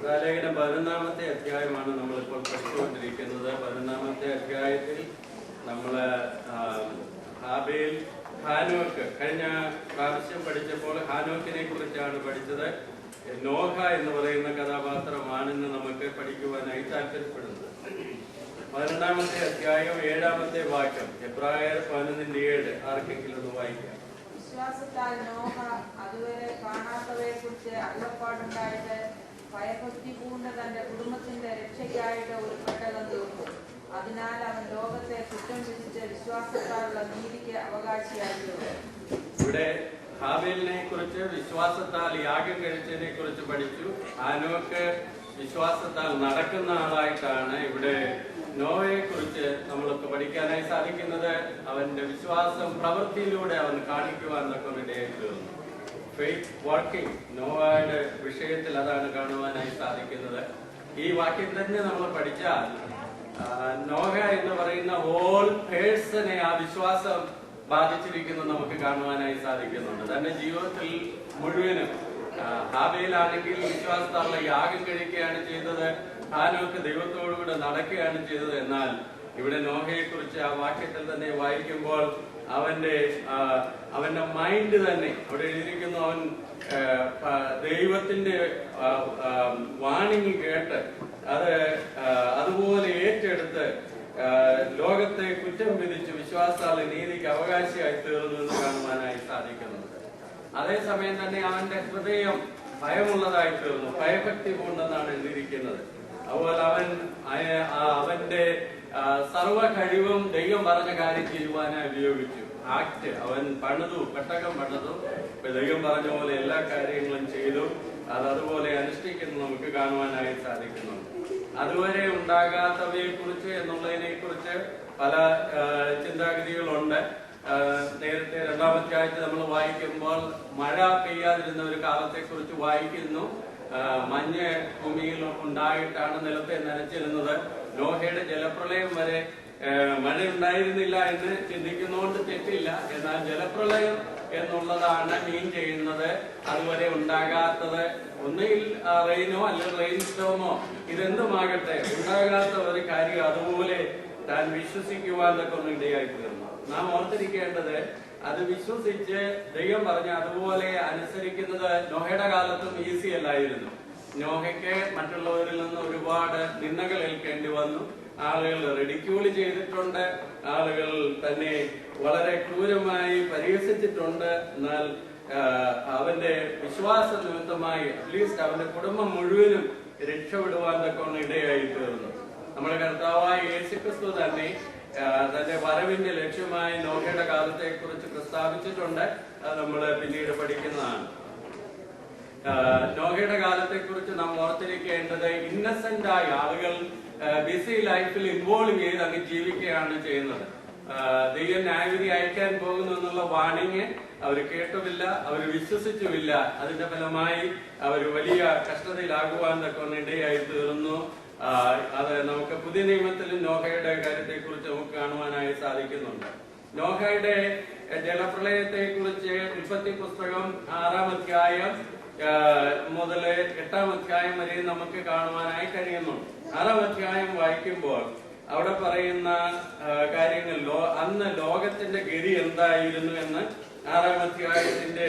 ലേഖനം 11-ാമത്തെ അധ്യായമാണ് നമ്മളിപ്പോൾ പഠിച്ചുകൊണ്ടിരിക്കുന്നത്. 11-ാമത്തെ അധ്യായത്തിൽ നമ്മൾ ഹാബേൽ ഹാനോക്ക് കഴിഞ്ഞ പ്രാവശ്യം പഠിച്ചപ്പോൾ ഹാനോക്കിനെ കുറിച്ചാണ് പഠിച്ചത്. നോഹ എന്ന് പറയുന്ന കഥാപാത്രമാണെന്ന് നമുക്ക് പഠിക്കുവാനായി താല്പര്യപ്പെടുന്നത്. 11-ാമത്തെ അധ്യായം 7-ാമത്തെ വാക്യം, എബ്രായർ 11:7. ആർക്കെങ്കിലും ഒന്ന് വായിക്കാം. വിശ്വാസത്താൽ നോഹ അതുവരെ കാണാത്തവയെ കുറിച്ച് അരുളപ്പാടുണ്ടായിട്ട് ഭയഭക്തി പൂണ്ട തന്റെ കുടുംബത്തിന്റെ രക്ഷയ്ക്കായിട്ട് ഒരു പെട്ടകം തീർന്നു. അതിനാൽ അവൻ ലോകത്തെ കുറ്റം വിധിച്ച് വിശ്വാസത്താലുള്ള നീതിക്ക് അവകാശിയായിരുന്നു. ഇവിടെ ഹാബേലിനെ കുറിച്ച് വിശ്വാസത്താൽ യാഗം കഴിച്ചതിനെ കുറിച്ച് പഠിച്ചു. ഹാനോക്ക് വിശ്വാസത്താൽ നടക്കുന്ന ആളായിട്ടാണ് ഇവിടെ നോഹയെ കുറിച്ച് നമ്മൾക്ക് പഠിക്കാനായി സാധിക്കുന്നത്. അവന്റെ വിശ്വാസം പ്രവൃത്തിയിലൂടെ അവൻ കാണിക്കുവാൻ ഇടയായി തീർന്നു. ഫെയ്ത്ത് വർക്കിംഗ്, നോഹയുടെ വിഷയത്തിൽ അതാണ് കാണുവാനായി സാധിക്കുന്നത്. ഈ വാക്യം തന്നെ നമ്മൾ പഠിച്ചാൽ നോഹ എന്ന് പറയുന്ന ഹോൾ പേഴ്സണെ ആ വിശ്വാസം ബാധിച്ചിരിക്കുന്നത് നമുക്ക് കാണുവാനായി സാധിക്കുന്നുണ്ട്. തന്റെ ജീവിതത്തിൽ മുഴുവനും ഹാബേലാണെങ്കിൽ വിശ്വാസത്താലുള്ള യാഗം കഴിക്കുകയാണ് ചെയ്തത്, ഹാനോക്ക് ദൈവത്തോടുകൂടെ നടക്കുകയാണ് ചെയ്തത്. എന്നാൽ ഇവിടെ നോഹയെ കുറിച്ച് ആ വാക്യത്തിൽ തന്നെ വായിക്കുമ്പോൾ അവന്റെ മൈൻഡ് തന്നെ അവിടെ എഴുതിയിരിക്കുന്നു. അവൻ ദൈവത്തിന്റെ വാണിംഗ് കേട്ട് അതുപോലെ ഏറ്റെടുത്ത് ലോകത്തെ കുറ്റം വിധിച്ച് വിശ്വാസാല നീതിക്ക് അവകാശിയായി തീർന്നു എന്ന് കാണുവാനായി സാധിക്കുന്നുണ്ട്. അതേസമയം തന്നെ അവന്റെ ഹൃദയം ഭയമുള്ളതായി തീർന്നു, ഭയഭക്തി പൂണ്ടെന്നാണ് എഴുതിയിരിക്കുന്നത്. അതുപോലെ അവന്റെ സർവ കഴിവും ദൈവം പറഞ്ഞ കാര്യം ചെയ്യുവാനായി ഉപയോഗിച്ചു. ആക്ട് അവൻ പെട്ടകം പണിതു, ദൈവം പറഞ്ഞ പോലെ എല്ലാ കാര്യങ്ങളും ചെയ്തു. അതുപോലെ അനുഷ്ഠിക്കുന്നത് നമുക്ക് കാണുവാനായി സാധിക്കുന്നുണ്ട്. അതുവരെ ഉണ്ടാകാത്തവയെ കുറിച്ച് എന്നുള്ളതിനെ കുറിച്ച് പല ചിന്താഗതികളുണ്ട്. നേരത്തെ 2-ാം അധ്യായത്തിൽ നമ്മൾ വായിക്കുമ്പോൾ മഴ പെയ്യാതിരുന്ന ഒരു കാലത്തെ കുറിച്ച് വായിക്കുന്നു. മഞ്ഞ് ഭൂമിയിൽ ഉണ്ടായിട്ടാണ് നിലത്തെ നനച്ചിരുന്നത്. നോഹയുടെ ജലപ്രളയം വരെ മഴ ഉണ്ടായിരുന്നില്ല എന്ന് ചിന്തിക്കുന്നതുകൊണ്ട് തെറ്റില്ല. എന്നാൽ ജലപ്രളയം എന്നുള്ളതാണ് മീൻ ചെയ്യുന്നത്. അതുവരെ ഉണ്ടാകാത്തത് ഒന്നുകിൽ റെയിനോ അല്ലെങ്കിൽ റെയിൻ സ്റ്റോമോ ഇതെന്തുമാകട്ടെ ഉണ്ടാകാത്ത ഒരു കാര്യം അതുപോലെ താൻ വിശ്വസിക്കുവാൻ തൊക്കെ ഇടയായി തീർന്നു. നാം ഓർത്തിരിക്കേണ്ടത് അത് വിശ്വസിച്ച് ദൈവം പറഞ്ഞ അതുപോലെ അനുസരിക്കുന്നത് നോഹയുടെ കാലത്തും ഈസി അല്ലായിരുന്നു. നോഹയ്ക്ക് മറ്റുള്ളവരിൽ നിന്ന് ഒരുപാട് നിന്ദകൾ ഏൽക്കേണ്ടി വന്നു. ആളുകൾ റെഡിക്യൂള് ചെയ്തിട്ടുണ്ട്, ആളുകൾ തന്നെ വളരെ ക്രൂരമായി പരിഹസിച്ചിട്ടുണ്ട്. എന്നാൽ അവന്റെ വിശ്വാസ നിമിത്തമായി അറ്റ്ലീസ്റ്റ് അവന്റെ കുടുംബം മുഴുവനും രക്ഷപ്പെടുവാൻ തൊക്കെ ഇടയായി തീർന്നു. നമ്മുടെ കർത്താവായ യേശുക്രിസ്തു തന്നെ തന്റെ വരവിന്റെ ലക്ഷ്യമായി നോഹയുടെ കാലത്തെ കുറിച്ച് പ്രസ്താവിച്ചിട്ടുണ്ട്. അത് നമ്മൾ പിന്നീട് പഠിക്കുന്നതാണ്. നോഹയുടെ കാലത്തെ കുറിച്ച് നാം ഓർത്തിരിക്കേണ്ടത് ഇന്നസെന്റ് ആയ ആളുകൾ ബിസി ലൈഫിൽ ഇൻവോൾവ് ചെയ്ത് അങ്ങ് ജീവിക്കുകയാണ് ചെയ്യുന്നത്. ദൈവം ന്യായവിധി അയക്കാൻ പോകുന്നു എന്നുള്ള വാണിംഗ് അവർ കേട്ടുമില്ല, അവർ വിശ്വസിച്ചുമില്ല. അതിന്റെ ഫലമായി അവർ വലിയ കഷ്ടതയിലാകുവാൻ തൊക്കെ ഇടയായി തീർന്നു. അത് നമുക്ക് പുതിയ നിയമത്തിൽ നോഹയുടെ കാര്യത്തെ കുറിച്ച് നമുക്ക് കാണുവാനായി സാധിക്കുന്നുണ്ട്. നോഹയുടെ ജലപ്രളയത്തെ കുറിച്ച് ഉൽപ്പത്തി പുസ്തകം 6-ാം അധ്യായം മുതൽ 8-ാം അധ്യായം വരെ നമുക്ക് കാണുവാനായി കഴിയുന്നുണ്ട്. 6-ാം അധ്യായം വായിക്കുമ്പോൾ അവിടെ പറയുന്ന കാര്യങ്ങൾ അന്ന് ലോകത്തിന്റെ ഗതി എന്തായിരുന്നു എന്ന് 6-ാം അധ്യായത്തിന്റെ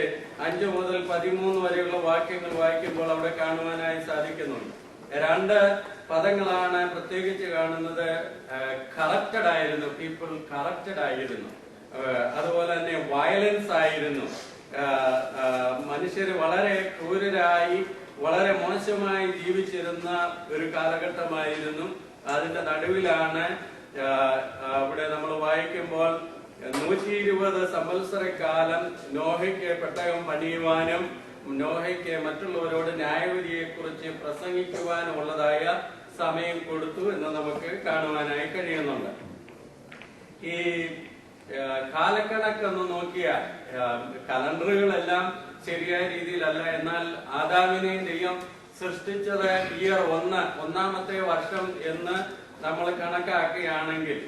5 മുതൽ 13 വരെയുള്ള വാക്യങ്ങൾ വായിക്കുമ്പോൾ അവിടെ കാണുവാനായി സാധിക്കുന്നുണ്ട്. 2 പദങ്ങളാണ് പ്രത്യേകിച്ച് കാണുന്നത്. കറപ്റ്റഡ് ആയിരുന്നു, പീപ്പിൾ കറപ്റ്റഡ് ആയിരുന്നു. അതുപോലെ തന്നെ വയലൻസ് ആയിരുന്നു. മനുഷ്യര് വളരെ ക്രൂരരായി വളരെ മോശമായി ജീവിച്ചിരുന്ന ഒരു കാലഘട്ടമായിരുന്നു. അതിന്റെ നടുവിലാണ് ഇവിടെ നമ്മൾ വായിക്കുമ്പോൾ 120 സംവത്സരക്കാലം നോഹയ്ക്ക് പെട്ടകം പണിയുവാനും നോഹയ്ക്ക് മറ്റുള്ളവരോട് ന്യായവിധിയെ കുറിച്ച് പ്രസംഗിക്കുവാനുള്ളതായ സമയം കൊടുത്തു എന്ന് നമുക്ക് കാണുവാനായി കഴിയുന്നുണ്ട്. ഈ കാലക്കണക്കൊന്ന് നോക്കിയാൽ കലണ്ടറുകളെല്ലാം ശരിയായ രീതിയിലല്ല. എന്നാൽ ആദാമിനെ ദൈവം സൃഷ്ടിച്ചത് ഇയർ 1 വർഷം എന്ന് നമ്മൾ കണക്കാക്കുകയാണെങ്കിൽ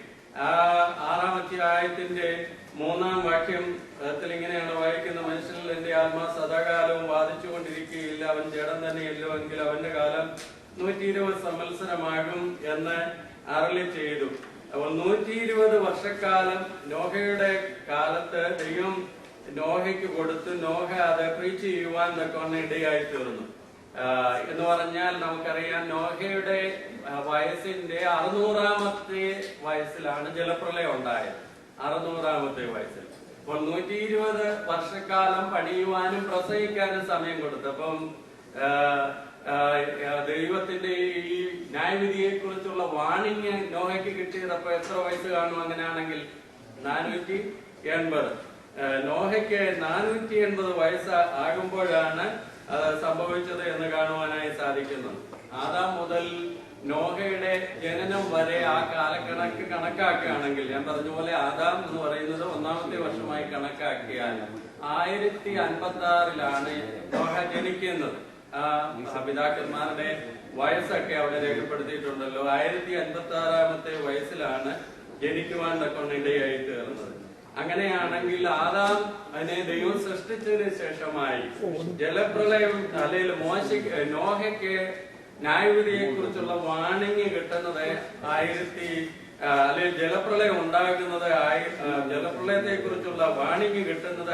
6-ാം അധ്യായത്തിന്റെ 3-ാം വാക്യം ഇങ്ങനെയാണ് വായിക്കുന്നത്. മനുഷ്യനിൽ എന്റെ ആത്മാ സദാകാലവും വാദിച്ചുകൊണ്ടിരിക്കുകയില്ല, അവൻ ജഡം തന്നെയല്ലോ എങ്കിൽ അവന്റെ കാലം 120 സംവത്സരമാകും എന്ന് അരുളി ചെയ്തു. അപ്പോൾ 120 വർഷക്കാലം നോഹയുടെ കാലത്ത് ദൈവം നോഹയ്ക്ക് കൊടുത്ത് നോഹ അത് പ്രീച്ച് ചെയ്യുവാൻ തക്കവണ്ണം ഇടയായി തീർന്നു. എന്ന് പറഞ്ഞാൽ നമുക്കറിയാം നോഹയുടെ വയസ്സിന്റെ 600-ാമത്തെ വയസ്സിലാണ് ജലപ്രളയം ഉണ്ടായത്. 600-ാമത്തെ വയസ്സിൽ. അപ്പോൾ 120 വർഷക്കാലം പണിയുവാനും പ്രസവിക്കാനും സമയം കൊടുത്തു. അപ്പം ദൈവത്തിന്റെ ഈ ന്യായവിധിയെ കുറിച്ചുള്ള വാണിംഗ് നോഹയ്ക്ക് കിട്ടിയത് അപ്പൊ എത്ര വയസ്സ് കാണും? അങ്ങനെയാണെങ്കിൽ 480. നോഹയ്ക്ക് 480 വയസ്സ് ആകുമ്പോഴാണ് സംഭവിച്ചത് എന്ന് കാണുവാനായി സാധിക്കുന്നു. ആദാം മുതൽ നോഹയുടെ ജനനം വരെ ആ കാലക്കണക്ക് കണക്കാക്കുകയാണെങ്കിൽ, ഞാൻ പറഞ്ഞ പോലെ ആദാം എന്ന് പറയുന്നത് 1-ാമത്തെ വർഷമായി കണക്കാക്കിയാൽ 1056-ലാണ് നോഹ ജനിക്കുന്നത്. പിതാക്കന്മാരുടെ വയസ്സൊക്കെ അവിടെ രേഖപ്പെടുത്തിയിട്ടുണ്ടല്ലോ. 1056-ാമത്തെ വയസ്സിലാണ് ജനിക്കുവാൻ തക്കൊണ്ട് ഇടയായി തീർന്നത്. അങ്ങനെയാണെങ്കിൽ ആദാം അതിനെ ദൈവം സൃഷ്ടിച്ചതിന് ശേഷമായി ജലപ്രളയം അല്ലെങ്കിൽ നോഹയ്ക്ക് ന്യായവിധിയെ കുറിച്ചുള്ള വാണിംഗ് കിട്ടുന്നത് അല്ലെങ്കിൽ ജലപ്രളയം ഉണ്ടാകുന്നത് ജലപ്രളയത്തെ കുറിച്ചുള്ള വാണിംഗ് കിട്ടുന്നത്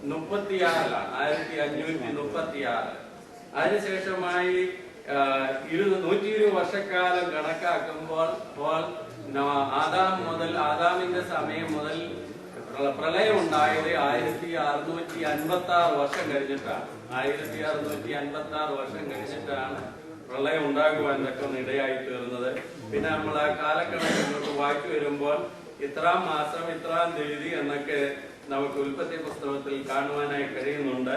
1536-ലാണ്. 1536. അതിനുശേഷമായി 120 വർഷക്കാലം കണക്കാക്കുമ്പോൾ ആദാമിന്റെ സമയം മുതൽ പ്രളയം ഉണ്ടായത് 1656 വർഷം കഴിഞ്ഞിട്ടാണ്. 1656 വർഷം കഴിഞ്ഞിട്ടാണ് പ്രളയം ഉണ്ടാകുവാൻ തക്കം ഇടയായി തീർന്നത്. പിന്നെ നമ്മൾ ആ കാലക്കണക്കിനോട്ട് വായിച്ചു വരുമ്പോൾ ഇത്രാം മാസം ഇത്രാം തീയതി എന്നൊക്കെ നമുക്ക് ഉൽപ്പത്തി പുസ്തകത്തിൽ കാണുവാനായി കഴിയുന്നുണ്ട്.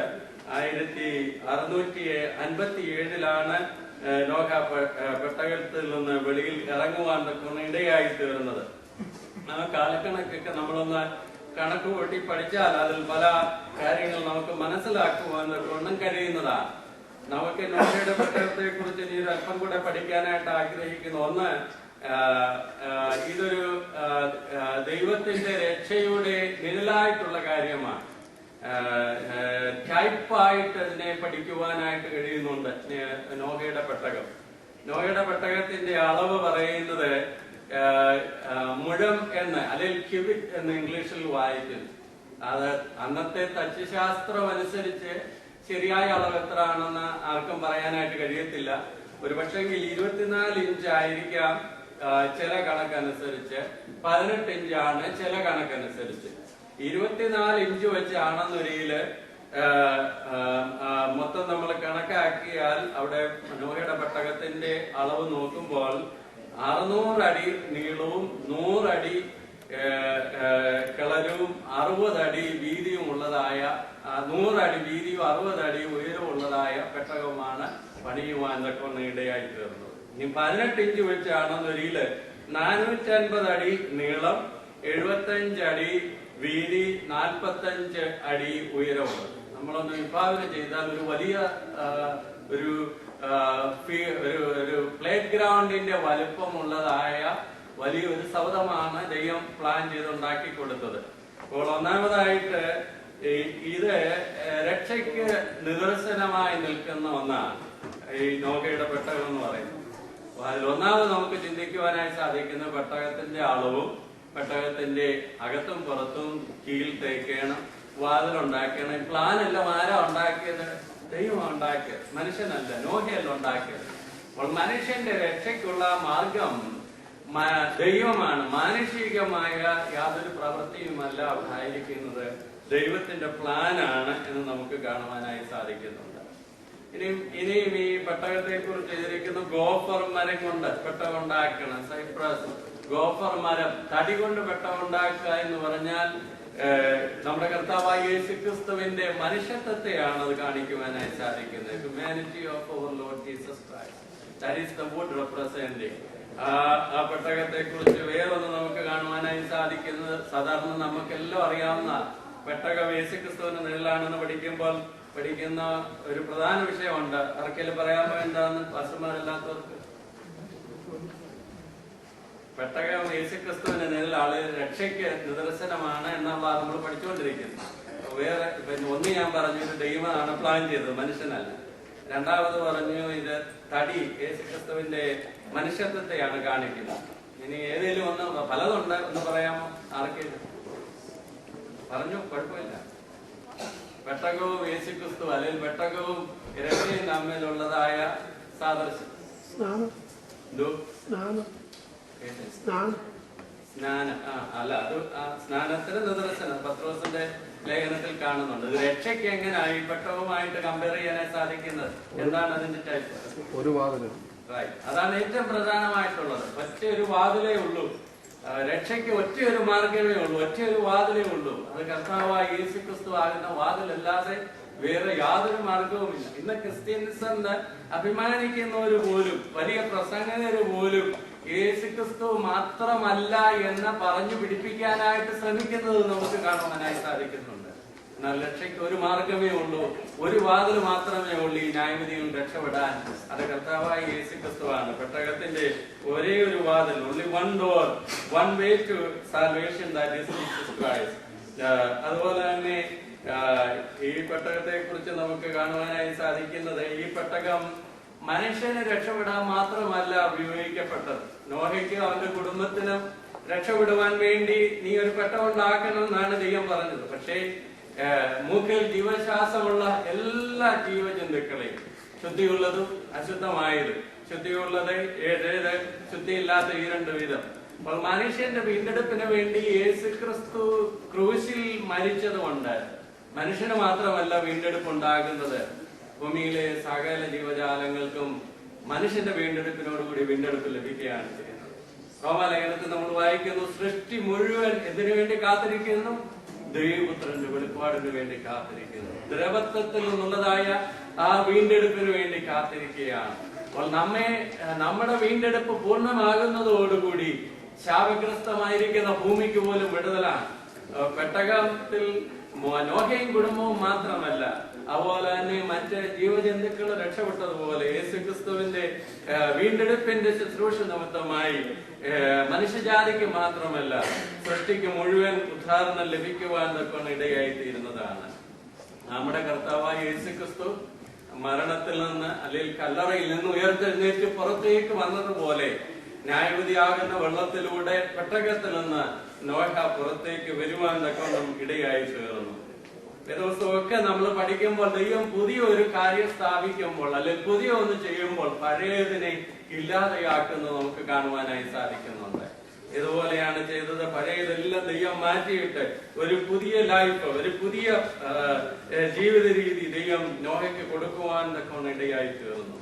1657-ലാണ് നോഹ പെട്ടകത്തിൽ നിന്ന് വെളിയിൽ ഇറങ്ങുവാൻ തക്ക ഇടയായി തീർന്നത്. ആ കാലക്കണക്കൊക്കെ നമ്മളൊന്ന് കണക്ക് കൂട്ടി പഠിച്ചാൽ അതിൽ പല കാര്യങ്ങൾ നമുക്ക് മനസ്സിലാക്കുവാൻ തക്ക കഴിയുന്നതാണ്. നമുക്ക് നോഹയുടെ പെട്ടകത്തെ കുറിച്ച് ഇനി അല്പം കൂടെ പഠിക്കാനായിട്ട് ആഗ്രഹിക്കുന്നു. ഒന്ന്, ഇതൊരു ദൈവത്തിന്റെ രക്ഷയുടെ നിഴലായിട്ടുള്ള കാര്യമാണ്. ടൈപ്പായിട്ട് അതിനെ പഠിക്കുവാനായിട്ട് കഴിയുന്നുണ്ട്. നോഹയുടെ പെട്ടകം, നോഹയുടെ പെട്ടകത്തിന്റെ അളവ് പറയുന്നത് മുഴം എന്ന് അല്ലെങ്കിൽ ക്യൂബിക് എന്ന് ഇംഗ്ലീഷിൽ വായിക്കുന്നു. അത് അന്നത്തെ തച്ചുശാസ്ത്രം അനുസരിച്ച് ശരിയായ അളവ് എത്ര ആണെന്ന് ആർക്കും പറയാനായിട്ട് കഴിയത്തില്ല. ഒരു പക്ഷെങ്കിൽ 24 ഇഞ്ച് ആയിരിക്കാം ചില കണക്കനുസരിച്ച്, 18 ഇഞ്ചാണ് ചില കണക്കനുസരിച്ച്. 24 ഇഞ്ച് വെച്ചാണെന്നൊരിയില് മൊത്തം നമ്മൾ കണക്കാക്കിയാൽ അവിടെ നോഹയുടെ പെട്ടകത്തിന്റെ അളവ് നോക്കുമ്പോൾ 600 അടി നീളവും 100 അടി കിളരും 60 അടി വീതിയും ഉള്ളതായ 100 അടി വീതിയും 60 അടി ഉയരവും ഉള്ളതായ പെട്ടകമാണ് പണിയുവാൻ തക്കൊണ്ട് ഇടയായി തീർന്നത്. ഇനി 18 ഇഞ്ച് വെച്ചാണെന്നൊരിയില് 450 അടി നീളം, 75 അടി വീതി, 45 അടി ഉയരമുള്ളത്. നമ്മളൊന്ന് വിഭാവന ചെയ്താൽ ഒരു വലിയ ഒരു പ്ലേ ഗ്രൗണ്ടിന്റെ വലുപ്പമുള്ളതായ വലിയൊരു സൗധമാണ് ദൈവം പ്ലാൻ ചെയ്തുണ്ടാക്കി കൊടുത്തത്. അപ്പോൾ ഒന്നാമതായിട്ട് ഇത് രക്ഷയ്ക്ക് നിദർശനമായി നിൽക്കുന്ന ഒന്നാണ് ഈ നോഹയുടെ പെട്ടകം എന്ന് പറയുന്നത്. അതിൽ ഒന്നാമത് നമുക്ക് ചിന്തിക്കുവാനായി സാധിക്കുന്ന പെട്ടകത്തിന്റെ അളവും പെട്ടകത്തിന്റെ അകത്തും പുറത്തും കീൽ തേക്കണം, വാതിലുണ്ടാക്കണം. പ്ലാൻ എല്ലാം ആരാ ഉണ്ടാക്കിയത്? ദൈവം ഉണ്ടാക്കിയത്, മനുഷ്യനല്ല, നോഹയല്ല ഉണ്ടാക്കിയത്. അപ്പോൾ മനുഷ്യന്റെ രക്ഷയ്ക്കുള്ള മാർഗം ദൈവമാണ്. മാനുഷികമായ യാതൊരു പ്രവൃത്തിയുമല്ല ഉണ്ടായിരിക്കുന്നത്, ദൈവത്തിന്റെ പ്ലാനാണ് എന്ന് നമുക്ക് കാണുവാനായി സാധിക്കുന്നുണ്ട്. ഇനിയും ഈ പെട്ടകത്തെ കുറിച്ച് എഴുതിയിരിക്കുന്നു. ഗോഫർ മരം കൊണ്ട് പെട്ടകം ഉണ്ടാക്കണം. സൈപ്രസ് ഗോഫർ മരം, തടി കൊണ്ട് പെട്ടകം ഉണ്ടാക്കുക എന്ന് പറഞ്ഞാൽ നമ്മുടെ കർത്താവായ യേശുക്രിസ്തുവിന്റെ മനുഷ്യത്വത്തെയാണ് അത് കാണിക്കുവാനായി സാധിക്കുന്നത്. Humanity of our Lord Jesus Christ, that is the wood representing. ആ പെട്ടകത്തെ കുറിച്ച് വേറൊന്ന് നമുക്ക് കാണുവാനായി സാധിക്കുന്നത്, സാധാരണ നമുക്കെല്ലാം അറിയാവുന്ന പെട്ടകം യേശുക്രിസ്തുവിന്റെ നിഴലാണെന്ന് പഠിക്കുന്ന ഒരു പ്രധാന വിഷയമുണ്ട്. ആർക്കെങ്കിലും പറയാമോ എന്താന്ന്? പാസ്റ്റർമാരല്ലാത്തവർക്ക്. പെട്ടകം യേശുക്രിസ്തുവിന്റെ നിഴലാണ്, രക്ഷയ്ക്ക് നിദർശനമാണ് എന്നുള്ളതാണ് നമ്മൾ പഠിച്ചുകൊണ്ടിരിക്കുന്നത്. വേറെ ഒന്ന് ഞാൻ പറഞ്ഞു, ദൈവമാണ് പ്ലാൻ ചെയ്തത്, മനുഷ്യനല്ല. രണ്ടാമത് പറഞ്ഞു ഇത് തടി യേശുക്രിസ്തുവിന്റെ മനുഷ്യത്വത്തെയാണ് കാണിക്കുന്നത്. ഇനി ഏതെങ്കിലും ഒന്ന് പലതുണ്ട് എന്ന് പറയാമോ? ആർക്കെങ്കിലും പറഞ്ഞു, കുഴപ്പമില്ല. പെട്ടകവും യേശുക്രിസ്തു അല്ലെങ്കിൽ പെട്ടകവും ഇരട്ടയും തമ്മിലുള്ളതായ സാദൃശ്യം. സ്നാനം. അല്ല, അത് സ്നാനത്തിന് നിദർശനം പത്രോസിന്റെ ലേഖനത്തിൽ കാണുന്നുണ്ട്. ഇത് രക്ഷയ്ക്ക് എങ്ങനെയായി പെട്ടകവുമായിട്ട് കമ്പയർ ചെയ്യാനായി സാധിക്കുന്നത്? എന്താണ് അതിന്റെ ടൈപ്പ്? ഒരു വാതില്. അതാണ് ഏറ്റവും പ്രധാനമായിട്ടുള്ളത്. ഒറ്റ ഒരു വാതിലേ ഉള്ളൂ. രക്ഷയ്ക്ക് ഒറ്റ ഒരു മാർഗമേ ഉള്ളൂ, ഒറ്റ ഒരു വാതിലേ ഉള്ളൂ. അത് കർത്താവായ യേശുക്രിസ്തു ആകുന്ന വാതിലല്ലാതെ വേറെ യാതൊരു മാർഗവുമില്ല. ഇന്ന് ക്രിസ്ത്യൻസ് അഭിമാനിക്കുന്നവര് പോലും, വലിയ പ്രസംഗകര് പോലും യേശുക്രിസ്തു മാത്രമല്ല എന്ന് പറഞ്ഞു പിടിപ്പിക്കാനായിട്ട് ശ്രമിക്കുന്നത് നമുക്ക് കാണുവാനായി സാധിക്കുന്നുണ്ട്. എന്നാൽ രക്ഷയ്ക്ക് ഒരു മാർഗമേ ഉള്ളൂ, ഒരു വാതിൽ മാത്രമേ ഉള്ളൂ ഈ ന്യായവിധിയിൽ രക്ഷപ്പെടാൻ. അത് കർത്താവായ യേശുക്രിസ്തുവാണ്. പെട്ടകത്തിന്റെ ഒരേ ഒരു വാതിൽ, only one door, one way to salvation, that is Jesus Christ. അതുപോലെ തന്നെ ഈ പെട്ടകത്തെ കുറിച്ച് നമുക്ക് കാണുവാനായി സാധിക്കുന്നത്, ഈ പെട്ടകം മനുഷ്യന് രക്ഷപ്പെടാൻ മാത്രമല്ല ഉപയോഗിക്കപ്പെട്ടത്. നോഹയ്ക്ക് അവന്റെ കുടുംബത്തിനും രക്ഷപ്പെടുവാൻ വേണ്ടി നീ ഒരു പെട്ടകം ഉണ്ടാക്കണം എന്നാണ് ദൈവം പറഞ്ഞത്. പക്ഷേ മൂക്കിൽ ജീവശ്വാസമുള്ള എല്ലാ ജീവജന്തുക്കളെയും, ശുദ്ധിയുള്ളതും അശുദ്ധമായതും, ശുദ്ധിയുള്ളത് 7, ശുദ്ധിയില്ലാത്ത 2 വിധം. അപ്പോൾ മനുഷ്യന്റെ വീണ്ടെടുപ്പിന് വേണ്ടി യേശുക്രിസ്തു ക്രൂശിൽ മരിച്ചതുകൊണ്ട് മനുഷ്യന് മാത്രമല്ല വീണ്ടെടുപ്പ് ഉണ്ടാകുന്നത്, ഭൂമിയിലെ സകല ജീവജാലങ്ങൾക്കും മനുഷ്യന്റെ വീണ്ടെടുപ്പിനോടുകൂടി വീണ്ടെടുപ്പ് ലഭിക്കുകയാണ് ചെയ്യുന്നത്. റോമാലേഖനത്തിൽ നമ്മൾ വായിക്കുന്നു, സൃഷ്ടി മുഴുവൻ എന്തിനു വേണ്ടി കാത്തിരിക്കുന്നു? ദൈവപുത്രന്റെ വെളിപ്പാടിന് വേണ്ടി കാത്തിരിക്കുന്നു. ദ്രവത്വത്തിൽ നിന്നുള്ളതായ ആ വീണ്ടെടുപ്പിന് വേണ്ടി കാത്തിരിക്കുകയാണ്. അപ്പോൾ നമ്മുടെ വീണ്ടെടുപ്പ് പൂർണ്ണമാകുന്നതോടുകൂടി ശാപഗ്രസ്തമായിരിക്കുന്ന ഭൂമിക്ക് പോലും വിടുതലാണ്. പെട്ടകത്തിൽ നോഹയും കുടുംബവും മാത്രമല്ല, അതുപോലെ തന്നെ മറ്റ് ജീവജന്തുക്കൾ രക്ഷപ്പെട്ടതുപോലെ യേശുക്രിസ്തുവിന്റെ വീണ്ടെടുപ്പിന്റെ ശുശ്രൂഷ നിമിത്തമായി മനുഷ്യജാതിക്ക് മാത്രമല്ല സൃഷ്ടിക്ക് മുഴുവൻ ഉദ്ധാരണം ലഭിക്കുവാൻ തൊക്കെ ഇടയായിത്തീരുന്നതാണ്. നമ്മുടെ കർത്താവായ യേശുക്രിസ്തു മരണത്തിൽ നിന്ന് അല്ലെങ്കിൽ കല്ലറയിൽ നിന്ന് ഉയർത്തെഴുന്നേറ്റ് പുറത്തേക്ക് വന്നതുപോലെ ന്യായവിധിയാകുന്ന വെള്ളത്തിലൂടെ പെട്ടകത്തിൽ നിന്ന് നോഹ പുറത്തേക്ക് വരുവാൻ തൊക്കെ ഇടയായി തീർന്നു. വേദപുസ്തകമൊക്കെ നമ്മൾ പഠിക്കുമ്പോൾ ദൈവം പുതിയ ഒരു കാര്യം സ്ഥാപിക്കുമ്പോൾ അല്ലെങ്കിൽ പുതിയ ഒന്ന് ചെയ്യുമ്പോൾ പഴയതിനെ ഇല്ലാതെയാക്കുന്നത് നമുക്ക് കാണുവാനായി സാധിക്കുന്നുണ്ട്. ഇതുപോലെയാണ് ചെയ്തത്. പഴയതെല്ലാം ദൈവം മാറ്റിയിട്ട് ഒരു പുതിയ ലൈഫ്, ഒരു പുതിയ ജീവിത രീതി ദൈവം നോഹയ്ക്ക് കൊടുക്കുവാൻ തൊക്കെ ഇടയായി തീർന്നു.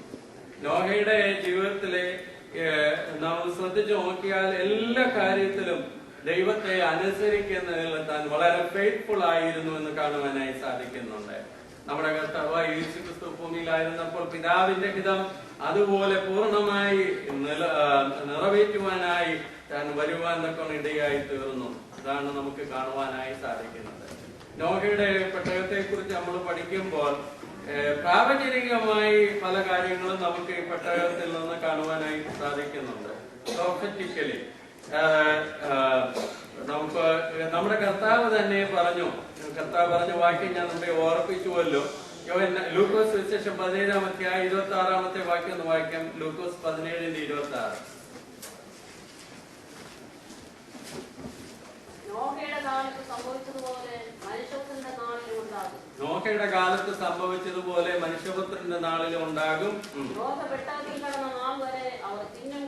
നോഹയുടെ ജീവിതത്തിലെ നമ്മൾ ശ്രദ്ധിച്ചു നോക്കിയാൽ എല്ലാ കാര്യത്തിലും ദൈവത്തെ അനുസരിക്കുന്നതിൽ താൻ വളരെ ഫെയ്ത്ത്ഫുൾ ആയിരുന്നു എന്ന് കാണുവാനായി സാധിക്കുന്നുണ്ട്. നമ്മുടെ കർത്താവായ യേശുക്രിസ്തു ഭൂമിയിലായിരുന്നപ്പോൾ പിതാവിന്റെ ഹിതം അതുപോലെ പൂർണ്ണമായി നിറവേറ്റുവാനായി താൻ വരുവാൻ തൊക്കെ ഇടയായി തീർന്നു. ഇതാണ് നമുക്ക് കാണുവാനായി സാധിക്കുന്നത്. നോഹയുടെ പെട്ടകത്തെ കുറിച്ച് നമ്മൾ പഠിക്കുമ്പോൾ പ്രാവചനികമായി പല കാര്യങ്ങളും നമുക്ക് ഈ പെട്ടകത്തിൽ നിന്ന് കാണുവാനായി സാധിക്കുന്നുണ്ട്. പ്രൊഫറ്റിക്കലി നമുക്ക് നമ്മുടെ കർത്താവ് തന്നെ പറഞ്ഞു. കർത്താവ് പറഞ്ഞ വാക്യം ഞാൻ നമ്മെ ഓർപ്പിച്ചുവല്ലോ. ലൂക്കോസ് വിശേഷം 17-ാം അധ്യായം 26-ാമത്തെ വാക്യം ഒന്ന് വായിക്കാം. ലൂക്കോസ് 17:26. നോഹയുടെ കാലത്ത് സംഭവിച്ചതുപോലെ മനുഷ്യപുത്രന്റെ നാളിലും ഉണ്ടാകും. നോഹയുടെ കാലത്ത് സംഭവിച്ചതുപോലെ മനുഷ്യപുത്രന്റെ നാളിലും ഉണ്ടാകും. നോഹ പെട്ടകത്തിൽ കടന്ന നാൾ വരെ അവർ തിന്നും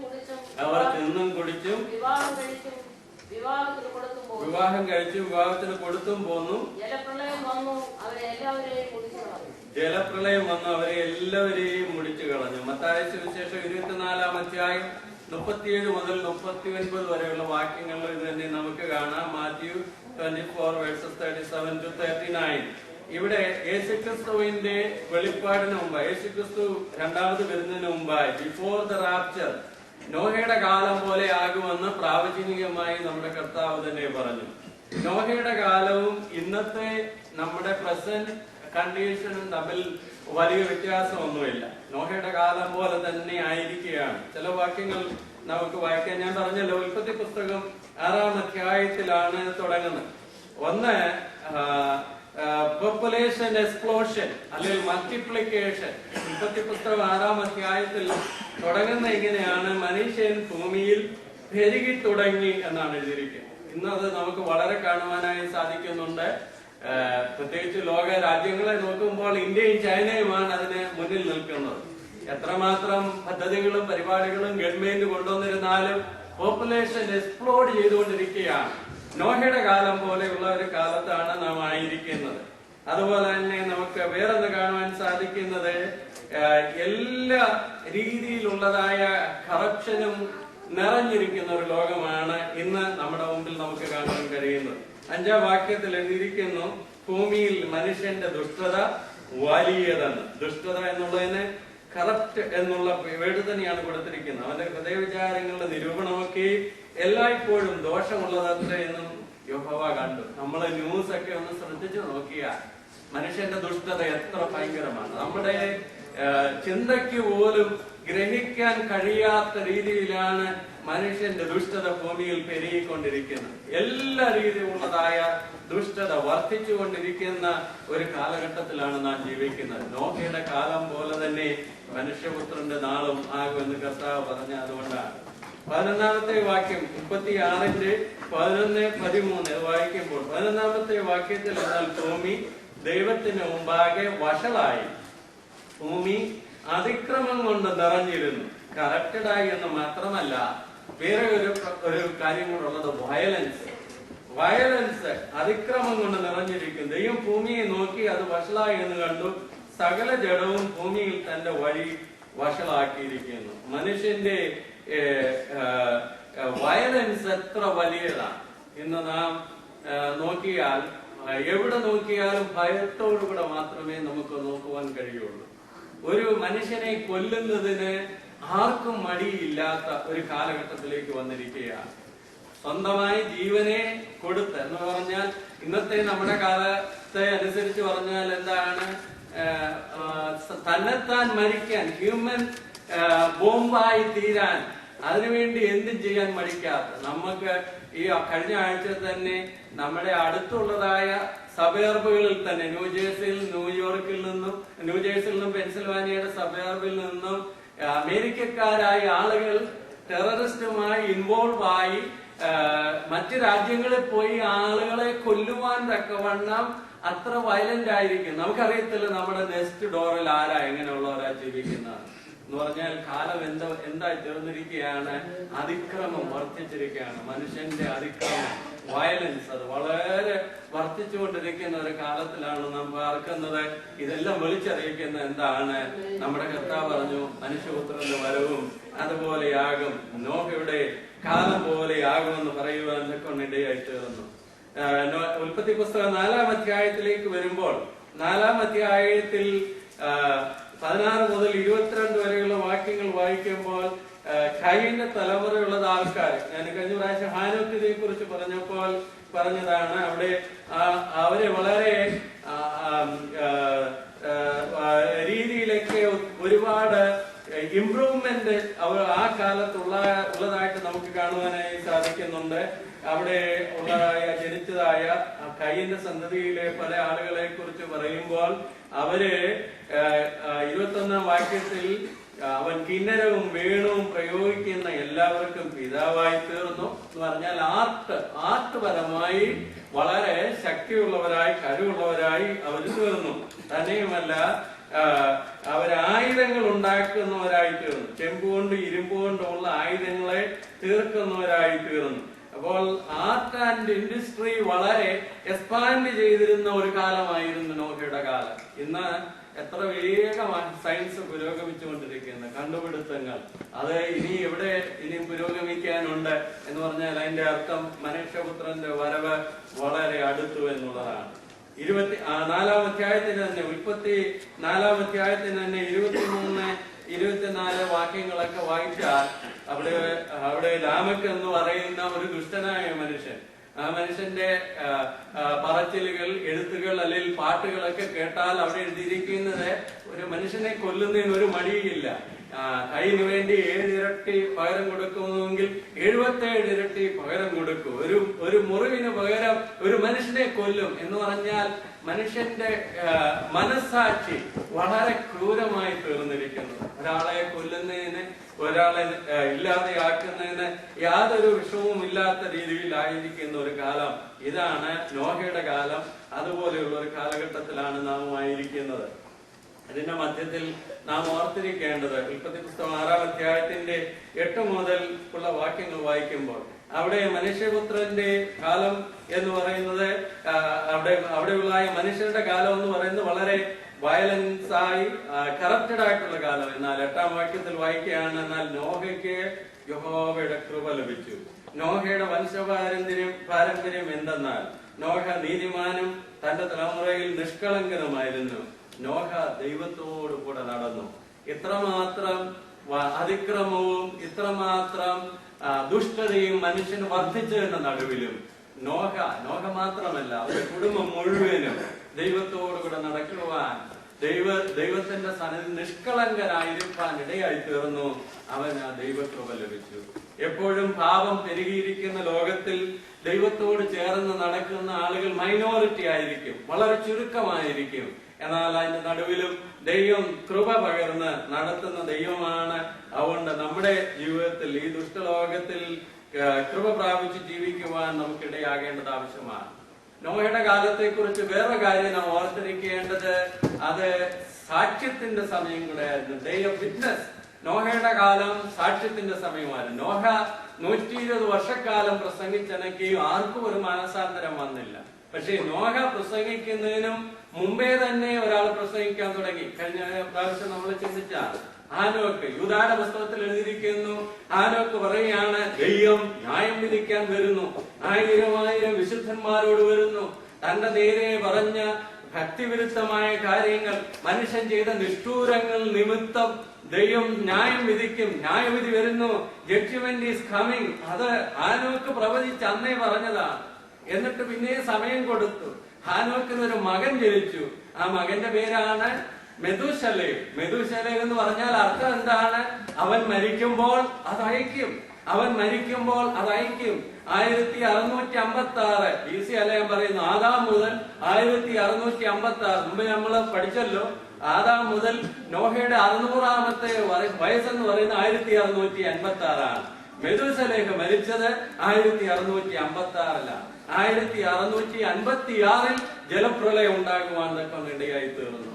കുടിച്ചും വിവാഹം കഴിച്ചും വിവാഹത്തിന് കൊടുത്തും പോന്നു. ജലപ്രളയം വന്നു അവരെ എല്ലാവരെയും മുടിച്ചു കളഞ്ഞു. മത്തായി സുവിശേഷം 24-ാം അധ്യായം 37 മുതൽ 39 വരെയുള്ള വാക്യങ്ങളിൽ ഇത് തന്നെ നമുക്ക് കാണാം. മാത്യു 24:37-39. ഇവിടെ യേശുക്രിസ്തുവിന്റെ വെളിപ്പാടിന് മുമ്പായി, യേശുക്രിസ്തു രണ്ടാമത് വരുന്നതിന് മുമ്പായി, ബിഫോർ ദ റാപ്ചർ, നോഹയുടെ കാലം പോലെ ആകുമെന്ന് പ്രാവചനികമായി നമ്മുടെ കർത്താവ് തന്നെ പറഞ്ഞു. നോഹയുടെ കാലവും ഇന്നത്തെ നമ്മുടെ പ്രസന്റ് കണ്ടീഷനും തമ്മിൽ വലിയ വ്യത്യാസമൊന്നുമില്ല. നോഹയുടെ കാലം പോലെ തന്നെ ആയിരിക്കുകയാണ്. ചില വാക്യങ്ങൾ നമുക്ക് വായിക്കാൻ ഞാൻ പറഞ്ഞല്ലോ. ഉൽപ്പത്തി പുസ്തകം 6-ാം അധ്യായത്തിലാണ് തുടങ്ങുന്നത്. ഒന്ന്, പോപ്പുലേഷൻ എക്സ്പ്ലോഷൻ അല്ലെങ്കിൽ മൾട്ടിപ്ലിക്കേഷൻ. ഉൽപ്പത്തി പുസ്തകം 6-ാം അധ്യായത്തിൽ തുടങ്ങുന്ന ഇങ്ങനെയാണ്: മനുഷ്യൻ ഭൂമിയിൽ പെരുകി തുടങ്ങി എന്നാണ് എഴുതിയിരിക്കുന്നത്. ഇന്നത് നമുക്ക് വളരെ കാണുവാനായി സാധിക്കുന്നുണ്ട്. പ്രത്യേകിച്ച് ലോക രാജ്യങ്ങളെ നോക്കുമ്പോൾ ഇന്ത്യയും ചൈനയുമാണ് അതിന് മുന്നിൽ നിൽക്കുന്നത്. എത്രമാത്രം പദ്ധതികളും പരിപാടികളും ഗവൺമെന്റ് കൊണ്ടുവന്നിരുന്നാലും പോപ്പുലേഷൻ എക്സ്പ്ലോഡ് ചെയ്തുകൊണ്ടിരിക്കുകയാണ്. നോഹയുടെ കാലം പോലെയുള്ള ഒരു കാലത്താണ് നാം ആയിരിക്കുന്നത്. അതുപോലെ തന്നെ നമുക്ക് വേറൊന്ന് കാണുവാൻ സാധിക്കുന്നത്, എല്ലാ രീതിയിലുള്ളതായ കറപ്ഷനും നിറഞ്ഞിരിക്കുന്ന ഒരു ലോകമാണ് ഇന്ന് നമ്മുടെ മുമ്പിൽ നമുക്ക് കാണാൻ കഴിയുന്നത്. 5-ാം വാക്യത്തിൽ എഴുതിയിരിക്കുന്നു: ഭൂമിയിൽ മനുഷ്യന്റെ ദുഷ്ടത വലിയതെന്ന്. ദുഷ്ടത എന്നുള്ളതിന് കറപ്റ്റ് എന്നുള്ള വേർഡ് തന്നെയാണ് കൊടുത്തിരിക്കുന്നത്. അവന്റെ ഹൃദയവിചാരങ്ങളുടെ നിരൂപണമൊക്കെ എല്ലായ്പ്പോഴും ദോഷമുള്ളതത്ര എന്നും യഹോവ കണ്ടു. നമ്മള് ന്യൂസ് ഒക്കെ ഒന്ന് ശ്രദ്ധിച്ചു നോക്കിയാൽ മനുഷ്യന്റെ ദുഷ്ടത എത്ര ഭയങ്കരമാണ്. നമ്മുടെ ചിന്തയ്ക്ക് പോലും ഗ്രഹിക്കാൻ കഴിയാത്ത രീതിയിലാണ് മനുഷ്യന്റെ ദുഷ്ടത ഭൂമിയിൽ പെരുകിക്കൊണ്ടിരിക്കുന്നത്. എല്ലാ രീതിയിലുള്ളതായ ദുഷ്ടത വർദ്ധിച്ചുകൊണ്ടിരിക്കുന്ന ഒരു കാലഘട്ടത്തിലാണ് നാം ജീവിക്കുന്നത്. നോഹയുടെ കാലം പോലെ തന്നെ മനുഷ്യപുത്രന്റെ നാളും ആകുമെന്ന് കർത്താവ് പറഞ്ഞ അതുകൊണ്ടാണ്. 11-ാമത്തെ വാക്യം 36-11-13 വായിക്കുമ്പോൾ 11-ാമത്തെ വാക്യത്തിൽ എന്നാൽ ഭൂമി ദൈവത്തിന് മുമ്പാകെ വഷളായി, ഭൂമി അതിക്രമം കൊണ്ട് നിറഞ്ഞിരുന്നു. കറക്റ്റഡായി എന്ന് മാത്രമല്ല, വേറെ ഒരു കാര്യം കൂടെ വയലൻസ്. അതിക്രമം കൊണ്ട് നിറഞ്ഞിരിക്കുന്നു. ദൈവം ഭൂമിയെ നോക്കി അത് വഷളായി എന്ന് കണ്ടു. സകല ജഡവും ഭൂമിയിൽ തന്റെ വഴി വഷളാക്കിയിരിക്കുന്നു. മനുഷ്യന്റെ വയലൻസ് എത്ര വലിയതാണ്. ഇന്ന് നാം നോക്കിയാൽ, എവിടെ നോക്കിയാലും ഭയത്തോടുകൂടെ മാത്രമേ നമുക്ക് നോക്കുവാൻ കഴിയുള്ളൂ. ഒരു മനുഷ്യനെ കൊല്ലുന്നതിന് ആർക്കും മടിയില്ലാത്ത ഒരു കാലഘട്ടത്തിലേക്ക് വന്നിരിക്കുകയാണ്. സ്വന്തമായി ജീവനെ കൊടുത്ത് എന്ന് പറഞ്ഞാൽ, ഇന്നത്തെ നമ്മുടെ കാലത്തെ അനുസരിച്ച് പറഞ്ഞാൽ എന്താണ്, തന്നെത്താൻ മരിക്കാൻ, ഹ്യൂമൻ ബോംബായി തീരാൻ, അതിനുവേണ്ടി എന്തും ചെയ്യാൻ മടിക്കാത്ത നമുക്ക് ഈ കഴിഞ്ഞ ആഴ്ച തന്നെ നമ്മുടെ അടുത്തുള്ളതായ സബേർബുകളിൽ തന്നെ ന്യൂജേഴ്സിയിൽ നിന്നും പെൻസിൽവാനിയയുടെ സബേർബിൽ നിന്നും അമേരിക്കക്കാരായ ആളുകൾ ടെററിസ്റ്റുമായി ഇൻവോൾവ് ആയി മറ്റു രാജ്യങ്ങളിൽ പോയി ആളുകളെ കൊല്ലുവാൻ തക്കവണ്ണം അത്ര വയലന്റ് ആയിരിക്കും. നമുക്കറിയത്തില്ല നമ്മുടെ നെക്സ്റ്റ് ഡോറിൽ ആരാ, എങ്ങനെയുള്ളവരാ ജീവിക്കുന്നത് എന്ന് പറഞ്ഞാൽ കാലം എന്തായി തീർന്നിരിക്കുകയാണ്. അതിക്രമം വർദ്ധിച്ചിരിക്കുകയാണ്. മനുഷ്യന്റെ അതിക്രമം, വയലൻസ് അത് വളരെ വർദ്ധിച്ചുകൊണ്ടിരിക്കുന്ന ഒരു കാലത്തിലാണ് നാം പാർക്കുന്നത്. ഇതെല്ലാം വിളിച്ചറിയിക്കുന്ന എന്താണ്? നമ്മുടെ കർത്താവ് പറഞ്ഞു, മനുഷ്യപുത്രന്റെ വരവും അതുപോലെയാകും, നോഹയുടെ കാലം പോലെയാകുമെന്ന് പറയുവാൻ കൊണ്ടിടയായി തീർന്നു. ഉൽപ്പത്തി പുസ്തകം 4-ാം അധ്യായത്തിലേക്ക് വരുമ്പോൾ 4-ാം അധ്യായത്തിൽ 16 മുതൽ 22 വരെയുള്ള വാക്യങ്ങൾ വായിക്കുമ്പോൾ ഖൈന്റെ തലമുറയുള്ളത് ആൾക്കാർ, ഞാൻ കഴിഞ്ഞ പ്രാവശ്യം ഹാനോക്കിനെ കുറിച്ച് പറഞ്ഞപ്പോൾ പറഞ്ഞതാണ്, അവിടെ അവരെ വളരെ രീതിയിലൊക്കെ ഒരുപാട് ഇംപ്രൂവ്മെന്റ് അവർ ആ കാലത്തുള്ളതായിട്ട് നമുക്ക് കാണുവാനായി സാധിക്കുന്നുണ്ട്. അവിടെ ജനിച്ചതായ ഖൈന്റെ സന്തതിയിലെ പല ആളുകളെ കുറിച്ച് പറയുമ്പോൾ അവര് 21-ാം വാക്യത്തിൽ അവൻ കിന്നരവും വേണവും പ്രയോഗിക്കുന്ന എല്ലാവർക്കും പിതാവായി തീർന്നു എന്ന് പറഞ്ഞാൽ ആർട്ട് പരമായി വളരെ ശക്തിയുള്ളവരായി, കഴിവുള്ളവരായി അവർ തീർന്നു. തന്നെയുമല്ല, അവരായുധങ്ങൾ ഉണ്ടാക്കുന്നവരായി തീർന്നു. ചെമ്പുകൊണ്ട് ഇരുമ്പുകൊണ്ടുള്ള ആയുധങ്ങളെ തീർക്കുന്നവരായി തീർന്നു. അപ്പോൾ ആർട്ട് ആൻഡ് ഇൻഡസ്ട്രി വളരെ എക്സ്പാൻഡ് ചെയ്തിരുന്ന ഒരു കാലമായിരുന്നു നോഹയുടെ കാലം. ഇന്ന് എത്ര വേഗമാണ് സയൻസ് പുരോഗമിച്ചുകൊണ്ടിരിക്കുന്നത്, കണ്ടുപിടുത്തങ്ങൾ. അത് ഇനിയും പുരോഗമിക്കാനുണ്ട് എന്ന് പറഞ്ഞാൽ അതിന്റെ അർത്ഥം മനുഷ്യപുത്രന്റെ വരവ് വളരെ അടുത്തു എന്നുള്ളതാണ്. 24-ാം അധ്യായത്തിന് തന്നെ, ഉൽപ്പത്തി 4-ാം അധ്യായത്തിന് തന്നെ 23-24 വാക്യങ്ങളൊക്കെ വായിച്ചാൽ അവിടെ ലാമക്ക് എന്ന് പറയുന്ന ഒരു ദുഷ്ടനായ മനുഷ്യൻ, ആ മനുഷ്യന്റെ പറച്ചിലുകൾ, എഴുത്തുകൾ അല്ലെങ്കിൽ പാട്ടുകളൊക്കെ കേട്ടാൽ അവിടെ എഴുതിയിരിക്കുന്നത് ഒരു മനുഷ്യനെ കൊല്ലുന്നതിന് ഒരു മടിയില്ല. കൈന് വേണ്ടി 7 ഇരട്ടി പകരം കൊടുക്കുമെങ്കിൽ 77 ഇരട്ടി പകരം കൊടുക്കും. ഒരു മുറിവിന് പകരം ഒരു മനുഷ്യനെ കൊല്ലും എന്ന് പറഞ്ഞാൽ മനുഷ്യന്റെ മനസ്സാക്ഷി വളരെ ക്രൂരമായി തീർന്നിരിക്കുന്നു. ഒരാളെ കൊല്ലുന്നതിന്, ഒരാളെ ഇല്ലാതെയാക്കുന്നതിന് യാതൊരു വിഷമവും ഇല്ലാത്ത രീതിയിലായിരിക്കുന്ന ഒരു കാലം. ഇതാണ് നോഹയുടെ കാലം. അതുപോലെയുള്ള ഒരു കാലഘട്ടത്തിലാണ് നാം ആയിരിക്കുന്നത്. അതിന്റെ മധ്യത്തിൽ നാം ഓർത്തിരിക്കേണ്ടത് ഉൽപ്പത്തി പുസ്തകം 6-ാം അധ്യായത്തിന്റെ 8 മുതൽ ഉള്ള വാക്യങ്ങൾ വായിക്കുമ്പോൾ അവിടെ മനുഷ്യപുത്രന്റെ കാലം എന്ന് പറയുന്നത്, അവിടെയുള്ള മനുഷ്യരുടെ കാലം എന്ന് പറയുന്നത് വളരെ വയലൻസ് ആയി കറപ്റ്റഡ് ആയിട്ടുള്ള കാലം. എന്നാൽ 8-ാം വാക്യത്തിൽ വായിക്കുകയാണ്, എന്നാൽ നോഹയ്ക്ക് യഹോവയുടെ കൃപ ലഭിച്ചു. നോഹയുടെ പാരമ്പര്യം എന്തെന്നാൽ നോഹ നീതിമാനും തന്റെ തലമുറയിൽ നിഷ്കളങ്കനുമായിരുന്നു. നോഹ ദൈവത്തോടു കൂടെ നടന്നു. ഇത്രമാത്രം അതിക്രമവും ഇത്രമാത്രം ദുഷ്ടതയും മനുഷ്യന് വർദ്ധിച്ചതിന്റെ നടുവിലും നോഹ മാത്രമല്ല, അവരുടെ കുടുംബം മുഴുവനും ദൈവത്തോടു കൂടെ നടക്കുവാൻ, ദൈവത്തിന്റെ സന്നിധി നിഷ്കളങ്കരായിരിക്കാൻ ഇടയായി തീർന്നു. അവന് ദൈവകൃപ ലഭിച്ചു. എപ്പോഴും പാപം പെരുകിയിരിക്കുന്ന ലോകത്തിൽ ദൈവത്തോട് ചേർന്ന് നടക്കുന്ന ആളുകൾ മൈനോറിറ്റി ആയിരിക്കും, വളരെ ചുരുക്കമായിരിക്കും. എന്നാൽ അതിന്റെ നടുവിലും ദൈവം കൃപ പകർന്ന് നടത്തുന്ന ദൈവമാണ്. അതുകൊണ്ട് നമ്മുടെ ജീവിതത്തിൽ ഈ ദുഷ്ടലോകത്തിൽ കൃപ പ്രാപിച്ച് ജീവിക്കുവാൻ നമുക്കിടയാകേണ്ടത് ആവശ്യമാണ്. നോഹയുടെ കാലത്തെ കുറിച്ച് വേറെ കാര്യം നാം ഓർത്തിരിക്കേണ്ടത്, അത് സാക്ഷ്യത്തിന്റെ സമയം കൂടെ ആയിരുന്നു. Day of witness. നോഹയുടെ കാലം സാക്ഷ്യത്തിന്റെ സമയമായിരുന്നു. നോഹ 120 വർഷക്കാലം പ്രസംഗിച്ചെനക്കുകയും ആർക്കും ഒരു മനസാന്തരം വന്നില്ല. പക്ഷേ നോഹ പ്രസംഗിക്കുന്നതിനും മുമ്പേ തന്നെ ഒരാൾ പ്രസംഗിക്കാൻ തുടങ്ങി. കഴിഞ്ഞ പ്രാവശ്യം നമ്മൾ ചിന്തിച്ചാണ് ഹാനോക്ക്. യൂദായുടെ പുസ്തകത്തിൽ എഴുതിയിരിക്കുന്നു, ഹാനോക്ക് പറയുകയാണ്, ദൈവം ന്യായം വിധിക്കാൻ വരുന്നു, 1000 വിശുദ്ധന്മാരോട് വരുന്നു. തന്റെ നേരെ പറഞ്ഞ ഭക്തിവിരുദ്ധമായ കാര്യങ്ങൾ, മനുഷ്യൻ ചെയ്ത നിഷ്ഠൂരങ്ങൾ നിമിത്തം ദൈവം ന്യായം വിധിക്കും, ന്യായവിധി വരുന്നു, ജഡ്ജ്മെന്റ് ഈസ് കമ്മിങ്. അത് ഹാനോക്ക് പ്രവചിച്ച് അന്നേ പറഞ്ഞതാണ്. എന്നിട്ട് പിന്നെ സമയം കൊടുത്തു. ഹാനോക്കിന് ഒരു മകൻ ജനിച്ചു. ആ മകന്റെ പേരാണ് മെഥൂശലേഹ്. മെഥൂശലേഹ് എന്ന് പറഞ്ഞാൽ അർത്ഥം എന്താണ്? അവൻ മരിക്കുമ്പോൾ അതയക്കും. അവൻ മരിക്കുമ്പോൾ അതയക്കും. 1656 BC അലയം പറയുന്നു. ആദാം മുതൽ 1656, മുമ്പ് നമ്മൾ പഠിച്ചല്ലോ, ആദാം മുതൽ നോഹയുടെ 600ാമത്തെ വയസ്സെന്ന് പറയുന്നത് 1656 മെഥൂശലേഹ് മരിച്ചത് 1656 1656 ജലപ്രളയം ഉണ്ടാകുവാൻ തക്കം ഇടയായി തീർന്നു.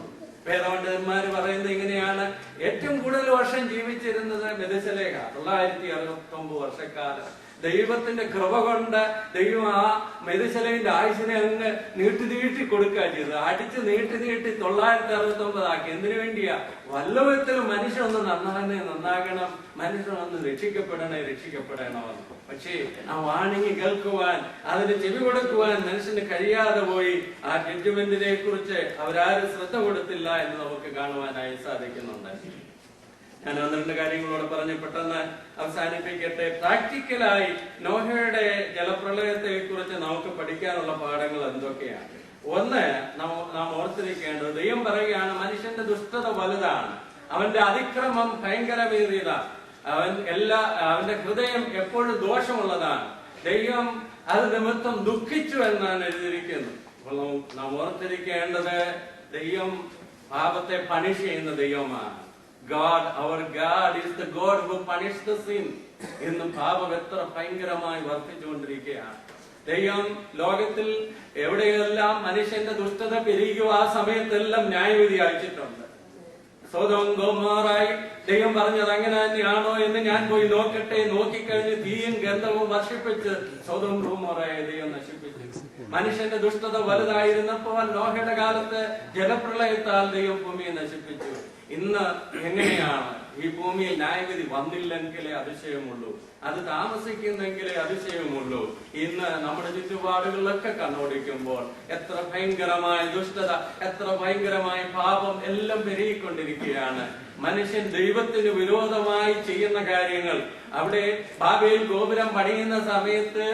വേദപണ്ഡിതന്മാര് പറയുന്നത് ഇങ്ങനെയാണ്, ഏറ്റവും കൂടുതൽ വർഷം ജീവിച്ചിരുന്നത് മെഥൂശലേഹ് 969 വർഷക്കാലം. ദൈവത്തിന്റെ കൃപ കൊണ്ട് ദൈവം ആ മെഥൂശലേഹിന്റെ ആയുസിനെ അങ്ങ് നീട്ടി കൊടുക്കുക ചെയ്തത്. അടിച്ച് നീട്ടി 969 ആക്കി. എന്തിനു വേണ്ടിയാ? വല്ലവിധത്തിലും മനുഷ്യനൊന്ന് നന്നാകണം, മനുഷ്യനൊന്ന് രക്ഷിക്കപ്പെടണമെന്ന്. പക്ഷേ ആ വാണിംഗ് കേൾക്കുവാൻ, അതിന് ചെവി കൊടുക്കുവാൻ മനുഷ്യന് കഴിയാതെ പോയി. ആ ജഡ്ജ്മെന്റിനെ കുറിച്ച് അവരാരും ശ്രദ്ധ കൊടുത്തില്ല എന്ന് നമുക്ക് കാണുവാനായി സാധിക്കുന്നുണ്ട്. ഞാൻ 1-2 കാര്യങ്ങളോട് പറഞ്ഞ് പെട്ടെന്ന് അവസാനിപ്പിക്കട്ടെ. പ്രാക്ടിക്കലായി നോഹയുടെ ജലപ്രളയത്തെ കുറിച്ച് നമുക്ക് പഠിക്കാനുള്ള പാഠങ്ങൾ എന്തൊക്കെയാണ്? ഒന്ന്, നാം ഓർത്തിരിക്കേണ്ടത്, ദൈവം പറയുകയാണ് മനുഷ്യന്റെ ദുഷ്ടത വലുതാണ്, അവന്റെ അതിക്രമം ഭയങ്കരമേറിയതാണ്, അവന്റെ ഹൃദയം എപ്പോഴും ദോഷമുള്ളതാണ്, ദൈവം അത് നിമിത്തം ദുഃഖിച്ചു എന്നാണ് എഴുതിയിരിക്കുന്നത്. അപ്പോൾ നാം ഓർത്തിരിക്കേണ്ടത്, ദൈവം പാപത്തെ പണിഷ് ചെയ്യുന്ന ദൈവമാണ്. God, our God is the God who punishes the sin. ഇന്ന് പാപം എത്ര ഭയങ്കരമായി വർദ്ധിച്ചുകൊണ്ടിരിക്കുകയാണ്. ദൈവം ലോകത്തിൽ എവിടെയെല്ലാം മനുഷ്യന്റെ ദുഷ്ടത പെരുകുക, ആ സമയത്തെല്ലാം ന്യായവിധി അയച്ചിട്ടുണ്ട്. സോദോം ഗൊമോറായി ദൈവം പറഞ്ഞത് അങ്ങനെ തന്നെയാണോ എന്ന് ഞാൻ പോയി നോക്കട്ടെ. നോക്കിക്കഴിഞ്ഞ് തീയും ഗന്ധവും വർഷിപ്പിച്ച് സോദോം ഗൊമോറയെ ദൈവം നശിപ്പിച്ചു. മനുഷ്യന്റെ ദുഷ്ടത വലുതായിരുന്നപ്പോൾ നോഹയുടെ കാലത്ത് ജലപ്രളയത്താൽ ദൈവം ഭൂമിയെ നശിപ്പിച്ചു. ഇന്ന് എങ്ങനെയാണ്? ഈ ഭൂമിയിൽ ന്യായവിധി വന്നില്ലെങ്കിലേ അതിശയമുള്ളൂ, അത് താമസിക്കുന്നെങ്കിലേ അതിശയമുള്ളൂ. ഇന്ന് നമ്മുടെ ചുറ്റുപാടുകളിലൊക്കെ കണ്ണോടിക്കുമ്പോൾ എത്ര ഭയങ്കരമായ ദുഷ്ടത, എത്ര ഭയങ്കരമായ പാപം എല്ലാം പെരുകിക്കൊണ്ടിരിക്കുകയാണ്. മനുഷ്യൻ ദൈവത്തിന് വിരോധമായി ചെയ്യുന്ന കാര്യങ്ങൾ. അവിടെ ബാബേൽ ഗോപുരം പണിയുന്ന സമയത്ത്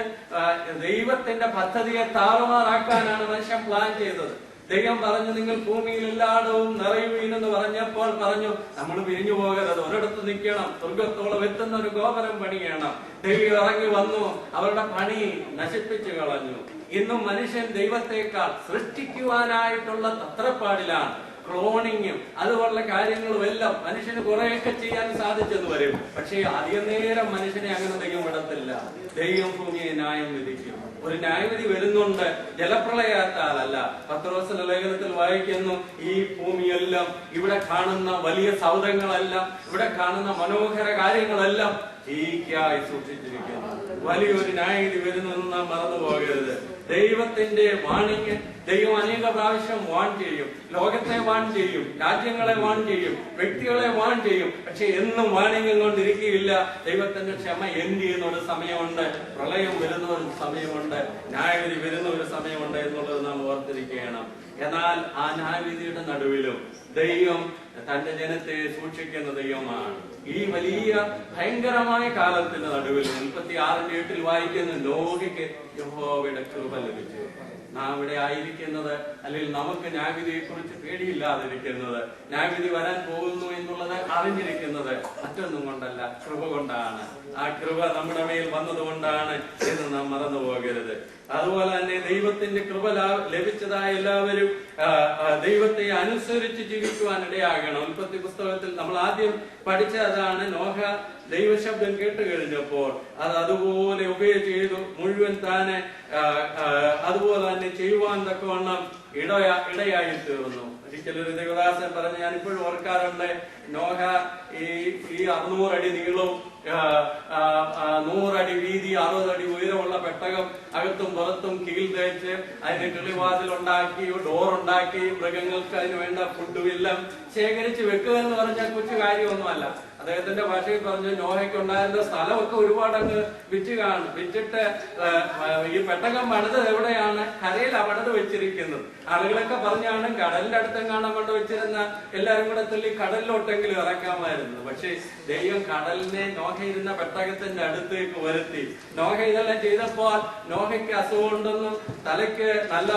ദൈവത്തിന്റെ പദ്ധതിയെ താറുമാറാക്കാനാണ് മനുഷ്യൻ പ്ലാൻ ചെയ്തത്. ദൈവം പറഞ്ഞു നിങ്ങൾ ഭൂമിയിൽ എല്ലായിടവും നിറയുവീനെന്ന് പറഞ്ഞപ്പോൾ പറഞ്ഞു നമ്മൾ പിരിഞ്ഞു പോകരുത്, ഒരിടത്ത് നിൽക്കണം, സ്വർഗത്തോളം എത്തുന്ന ഒരു ഗോപുരം പണിയണം. ദൈവം ഇറങ്ങി വന്നു, അവരുടെ പണി നശിപ്പിച്ചു കളഞ്ഞു. ഇന്നും മനുഷ്യൻ ദൈവത്തെക്കാൾ സൃഷ്ടിക്കുവാനായിട്ടുള്ള തത്രപ്പാടിലാണ്. ക്ലോണിങ്ങും അതുപോലുള്ള കാര്യങ്ങളും എല്ലാം മനുഷ്യന് കുറെയൊക്കെ ചെയ്യാൻ സാധിച്ചെന്ന് വരും. പക്ഷേ അധികം നേരം മനുഷ്യനെ അങ്ങനെ ദൈവം വിടത്തില്ല. ദൈവം ഭൂമിയെ ന്യായം വിധിക്കും. ഒരു ന്യായവിധി വരുന്നുണ്ട്, ജലപ്രളയത്താലല്ല. പത്രോസിന്റെ ലേഖനത്തിൽ വായിക്കുന്നു, ഈ ഭൂമിയെല്ലാം ഇവിടെ കാണുന്ന വലിയ സൗധങ്ങളെല്ലാം, ഇവിടെ കാണുന്ന മനോഹര കാര്യങ്ങളെല്ലാം ഈക്കായി സൂക്ഷിച്ചിരിക്കുന്നു. വലിയൊരു ന്യായവിധി വരുന്നെന്ന് നാം മറന്നു പോകരുത്. ദൈവത്തിന്റെ വാണിങ് ദൈവം അനേക പ്രാവശ്യം വാൺ ചെയ്യും. ലോകത്തെ വാൺ ചെയ്യും, രാജ്യങ്ങളെ വാൺ ചെയ്യും, വ്യക്തികളെ വാൺ ചെയ്യും. പക്ഷെ എന്നും വാണിംഗം കൊണ്ടിരിക്കുകയില്ല. ദൈവത്തിന്റെ ക്ഷമ എന്ത് ചെയ്യുന്ന ഒരു സമയമുണ്ട്, പ്രളയം വരുന്ന ഒരു സമയമുണ്ട്, ന്യായവിധി വരുന്ന ഒരു സമയമുണ്ട് എന്നുള്ളത് നാം ഓർത്തിരിക്കണം. എന്നാൽ ആ ന്യായവിധിയുടെ നടുവിലും ദൈവം തന്റെ ജനത്തെ സൂക്ഷിക്കുന്ന ദൈവമാണ്. ഈ വലിയ ഭയങ്കരമായ കാലത്തിന്റെ നടുവിൽ 36:8 വായിക്കുന്ന നോഹയ്ക്ക് യഹോവയുടെ കൃപ ലഭിച്ചു. നാം ഇവിടെ ആയിരിക്കുന്നത്, അല്ലെങ്കിൽ നമുക്ക് ന്യായവിധിയെ കുറിച്ച് പേടിയില്ലാതിരിക്കുന്നത്, ന്യായവിധി വരാൻ പോകുന്നു എന്നുള്ളത് അറിഞ്ഞിരിക്കുന്നത് മറ്റൊന്നും കൊണ്ടല്ല, കൃപ കൊണ്ടാണ്. ആ കൃപ നമ്മുടെ മേൽ വന്നതുകൊണ്ടാണ് എന്ന് നാം മറന്നു പോകരുത്. അതുപോലെ തന്നെ ദൈവത്തിന്റെ കൃപ ലഭിച്ചതായ എല്ലാവരും ദൈവത്തെ അനുസരിച്ച് ജീവിക്കുവാൻ ഇടയാകണം. ഉൽപ്പത്തി പുസ്തകത്തിൽ നമ്മൾ ആദ്യം പഠിച്ചതാണ്, നോഹ ദൈവശബ്ദം കേട്ട് കഴിഞ്ഞപ്പോൾ അത് അതുപോലെ ഒബേ ചെയ്തു, മുഴുവൻ താനെ അതുപോലെ തന്നെ ചെയ്യുവാൻ തക്കവണ്ണം ഇടയായി തീർന്നു. ഒരിക്കലൊരു ദേവദാസൻ പറഞ്ഞ് ഞാനിപ്പോഴും ഓർക്കാറുണ്ട്, നോഹ ഈ 600 അടി നീളവും 100 അടി വീതി 60 അടി ഉയരമുള്ള പെട്ടകം അകത്തും പുറത്തും കീൽ തേച്ച് അതിന് കിളിവാതിൽ ഉണ്ടാക്കി, ഡോറുണ്ടാക്കി, മൃഗങ്ങൾക്ക് അതിന് വേണ്ട ഫുഡും എല്ലാം ശേഖരിച്ച് വെക്കുക എന്ന് പറഞ്ഞാൽ കൊച്ചു കാര്യമൊന്നുമല്ല. അദ്ദേഹത്തിന്റെ ഭാഷയിൽ പറഞ്ഞു, നോഹയ്ക്ക് ഉണ്ടായിരുന്ന സ്ഥലമൊക്കെ ഒരുപാട് അങ്ങ് വിറ്റിട്ട് ഈ പെട്ടകം പണിതത് എവിടെയാണ്? കരയിലാണ് പണിത് വെച്ചിരിക്കുന്നത്. ആളുകളൊക്കെ പറഞ്ഞാണ് കടലിന്റെ അടുത്തെങ്ങാണ് കൊണ്ട് വെച്ചിരുന്ന എല്ലാരും കൂടെ തള്ളി കടലിലോട്ടെങ്കിലും ഇറക്കാമായിരുന്നു. പക്ഷെ ദൈവം കടലിനെ നോഹ ഇരുന്ന പെട്ടകത്തിന്റെ അടുത്തേക്ക് വരുത്തി. നോഹ ഇതെല്ലാം ചെയ്തപ്പോൾ നോഹയ്ക്ക് അസുഖമുണ്ടെന്നും തലയ്ക്ക് നല്ല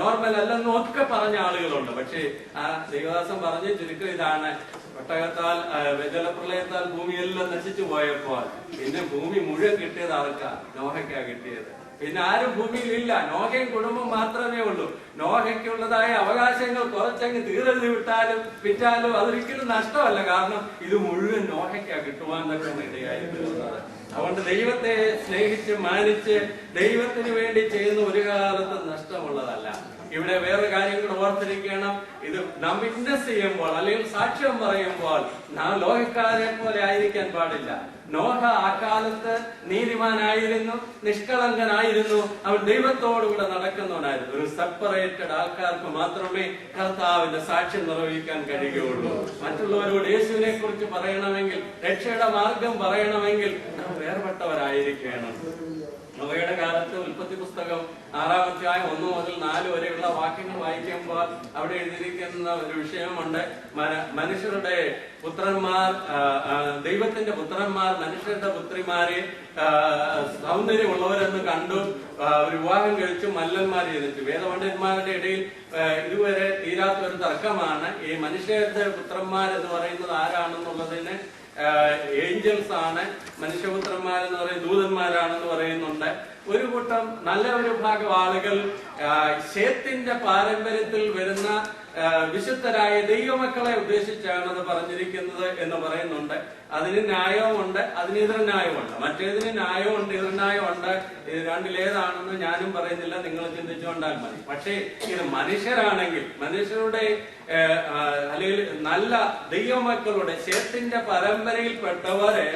നോർമൽ അല്ലെന്നും ഒക്കെ പറഞ്ഞ ആളുകളുണ്ട്. പക്ഷെ ആ ദൈവദാസൻ പറഞ്ഞ ചുരുക്കം ഇതാണ്, പെട്ടകത്താൽ ജലപ്രളയത്താൽ ഭൂമിയെല്ലാം നശിച്ചു പോയപ്പോൾ പിന്നെ ഭൂമി മുഴുവൻ കിട്ടിയത് ആർക്കാ? നോഹയ്ക്കാ കിട്ടിയത്. പിന്നെ ആരും ഭൂമിയിലില്ല, നോഹയും കുടുംബം മാത്രമേ ഉള്ളൂ. നോഹയ്ക്കുള്ളതായ അവകാശങ്ങൾ കുറച്ചങ്ങ് തീരെഴുതി വിറ്റാലും അതൊരിക്കലും നഷ്ടമല്ല. കാരണം ഇത് മുഴുവൻ നോഹയ്ക്കാ കിട്ടുവാൻ തന്നെ ഇടയായി തീർന്നത്. അതുകൊണ്ട് ദൈവത്തെ സ്നേഹിച്ച് മാനിച്ച് ദൈവത്തിന് വേണ്ടി ചെയ്യുന്ന ഒരു കാലത്തും നഷ്ടമുള്ളതല്ല. ഇവിടെ വേറെ കാര്യം കൂടെ ഓർത്തിരിക്കണം, ഇത് നാം വിറ്റ്നസ് ചെയ്യുമ്പോൾ അല്ലെങ്കിൽ സാക്ഷ്യം പറയുമ്പോൾ നാം ലോകക്കാരെ പോലെ ആയിരിക്കാൻ പാടില്ല. നോഹ ആ കാലത്ത് നീതിമാനായിരുന്നു, നിഷ്കളങ്കനായിരുന്നു, അവൻ ദൈവത്തോടുകൂടെ നടക്കുന്നവനായിരുന്നു. ഒരു സെപ്പറേറ്റഡ് ആൾക്കാർക്ക് മാത്രമേ കർത്താവിന്റെ സാക്ഷ്യം നിർവഹിക്കാൻ കഴിയുകയുള്ളൂ. മറ്റുള്ളവരോട് യേശുവിനെ കുറിച്ച് പറയണമെങ്കിൽ, രക്ഷയുടെ മാർഗം പറയണമെങ്കിൽ നാം വേർപെട്ടവരായിരിക്കണം. നോഹയുടെ കാലത്ത് ഉൽപ്പത്തി പുസ്തകം 6-ാം അധ്യായം 1 മുതൽ 4 വരെയുള്ള വാക്യങ്ങൾ വായിക്കുമ്പോൾ അവിടെ എഴുതിയിരിക്കുന്ന ഒരു വിഷയമുണ്ട്. മനുഷ്യരുടെ പുത്രന്മാർ, ദൈവത്തിന്റെ പുത്രന്മാർ മനുഷ്യരുടെ പുത്രിമാരെ സൗന്ദര്യമുള്ളവരെന്ന് കണ്ടു ഒരു വിവാഹം കഴിച്ചു മല്ലന്മാർ ചെയ്തിട്ട്. വേദപണ്ഡിതന്മാരുടെ ഇടയിൽ ഇതുവരെ തീരാത്ത ഒരു തർക്കമാണ് ഈ മനുഷ്യരുടെ പുത്രന്മാർ എന്ന് പറയുന്നത് ആരാണെന്നുള്ളതിന്. ഏഞ്ചൽസ് ആണ്, മനുഷ്യപുത്രന്മാരെന്ന് പറയുന്ന ദൂതന്മാരാണെന്ന് പറയുന്നുണ്ട്. ഒരു കൂട്ടം നല്ല ഒരു ഭാഗം ആളുകൾ ശേത്തിന്റെ പാരമ്പര്യത്തിൽ വരുന്ന വിശുദ്ധരായ ദൈവമക്കളെ ഉദ്ദേശിച്ചാണ് അത് പറഞ്ഞിരിക്കുന്നത് എന്ന് പറയുന്നുണ്ട്. അതിന് ന്യായവുമുണ്ട്, അതിന് എതിർന്യായമുണ്ട്. മറ്റേതിന് ന്യായമുണ്ട്, എതിർന്യായമുണ്ട്. ഇത് രണ്ടിലേതാണെന്ന് ഞാനും പറയുന്നില്ല, നിങ്ങൾ ചിന്തിച്ചുകൊണ്ടാൽ മതി. പക്ഷേ ഇത് മനുഷ്യരാണെങ്കിൽ, മനുഷ്യരുടെ അല്ലെങ്കിൽ നല്ല ദൈവമക്കളുടെ ശേത്തിന്റെ പരമ്പരയിൽപ്പെട്ടവരെ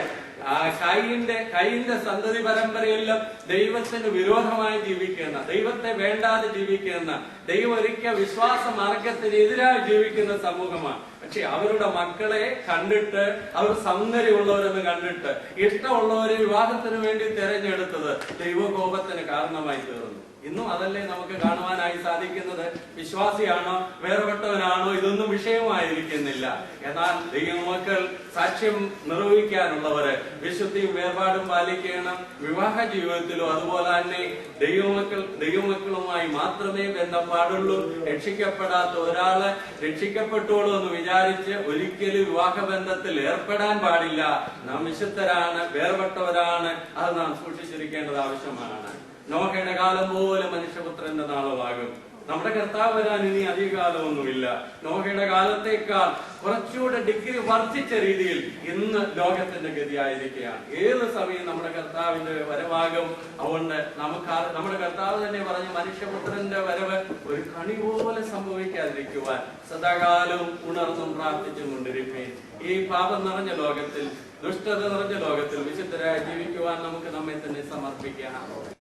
കൈയിന്റെ സന്തതി പരമ്പരയെല്ലാം ദൈവത്തിന് വിരോധമായി ജീവിക്കുന്ന, ദൈവത്തെ വേണ്ടാതെ ജീവിക്കുന്ന, ദൈവം ഒരിക്കൽ വിശ്വാസ മാർഗത്തിന് എതിരായി ജീവിക്കുന്ന സമൂഹമാണ്. പക്ഷെ അവരുടെ മക്കളെ കണ്ടിട്ട് അവർ സൗന്ദര്യമുള്ളവരെന്ന് കണ്ടിട്ട് ഇഷ്ടമുള്ളവരെ വിവാഹത്തിന് വേണ്ടി തെരഞ്ഞെടുത്തത് ദൈവകോപത്തിന് കാരണമായി തീർന്നു. ഇന്നും അതല്ലേ നമുക്ക് കാണുവാനായി സാധിക്കുന്നത്. വിശ്വാസിയാണോ വേർപെട്ടവനാണോ ഇതൊന്നും വിഷയമായിരിക്കുന്നില്ല. എന്നാൽ ദൈവമക്കൾ സാക്ഷ്യം നിർവഹിക്കാനുള്ളവര്, വിശുദ്ധിയും വേർപാടും പാലിക്കണം. വിവാഹ ജീവിതത്തിലും അതുപോലെ തന്നെ ദൈവമക്കളുമായി മാത്രമേ ബന്ധം പാടുള്ളൂ. രക്ഷിക്കപ്പെടാത്ത ഒരാള് രക്ഷിക്കപ്പെട്ടോളൂ എന്ന് വിചാരിച്ച് ഒരിക്കലും വിവാഹബന്ധത്തിൽ ഏർപ്പെടാൻ പാടില്ല. നാം വിശുദ്ധരാണ്, വേർപെട്ടവരാണ്. അത് നാം സൂക്ഷിച്ചിരിക്കേണ്ടത് ആവശ്യമാണ്. നോഹയുടെ കാലം പോലെ മനുഷ്യപുത്രന്റെ നാളുമാകും. നമ്മുടെ കർത്താവ് വരാൻ ഇനി അധികകാലമൊന്നുമില്ല. നോഹയുടെ കാലത്തേക്കാൾ കുറച്ചുകൂടെ ഡിഗ്രി വർദ്ധിച്ച രീതിയിൽ ഇന്ന് ലോകത്തിന്റെ ഗതിയായിരിക്കുകയാണ്. ഏത് സമയം നമ്മുടെ കർത്താവിന്റെ വരവാകും. അതുകൊണ്ട് നമ്മുടെ കർത്താവ് തന്നെ പറഞ്ഞ മനുഷ്യപുത്രന്റെ വരവ് ഒരു കണി പോലെ സംഭവിക്കാതിരിക്കുവാൻ സദാകാലവും ഉണർന്നും പ്രാർത്ഥിച്ചും കൊണ്ടിരിപ്പേൻ. ഈ പാപം നിറഞ്ഞ ലോകത്തിൽ, ദുഷ്ടത നിറഞ്ഞ ലോകത്തിൽ വിശുദ്ധരായി ജീവിക്കുവാൻ നമുക്ക് നമ്മെ തന്നെ സമർപ്പിക്കാം.